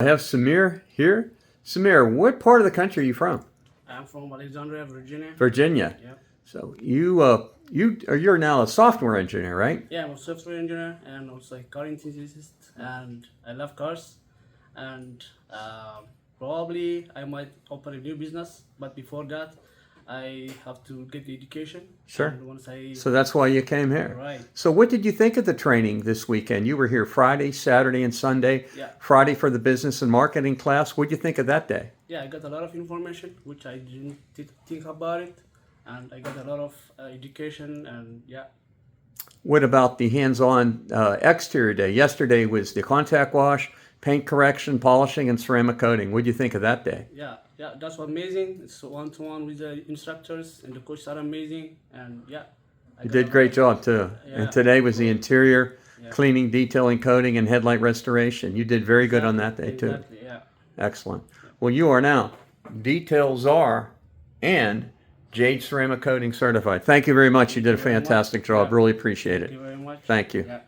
I have Semir here. Semir, what part of the country are you from? I'm from Alexandria, Virginia. Virginia. Yeah. So you're now a software engineer, right? Yeah, I'm a software engineer and also a car enthusiast, and I love cars. And probably I might open a new business, but before that, I have to get the education. Sure. And once I So that's why you came here. right, So what did you think of the training this weekend? You were here Friday, Saturday, and Sunday. yeah, Friday for the business and marketing class. What did you think of that day? yeah, I got a lot of information which I didn't think about it, and I got a lot of education, and yeah. What about the hands-on exterior day? Yesterday was the contact wash, paint correction, polishing, and ceramic coating. What did you think of that day? Yeah, that's amazing. It's one-to-one with the instructors, and the coaches are amazing. And yeah, You did a great job too. Yeah. And today was the interior Yeah. cleaning, detailing, coating, and headlight restoration. You did very good on that day too. Exactly, yeah. Excellent. Well, you are now Detail Czar and Jade Ceramic Coating certified. Thank you very much. You did a Thank you very much. fantastic job. Yeah. Really appreciate Thank you it. very much. Thank you. Yeah.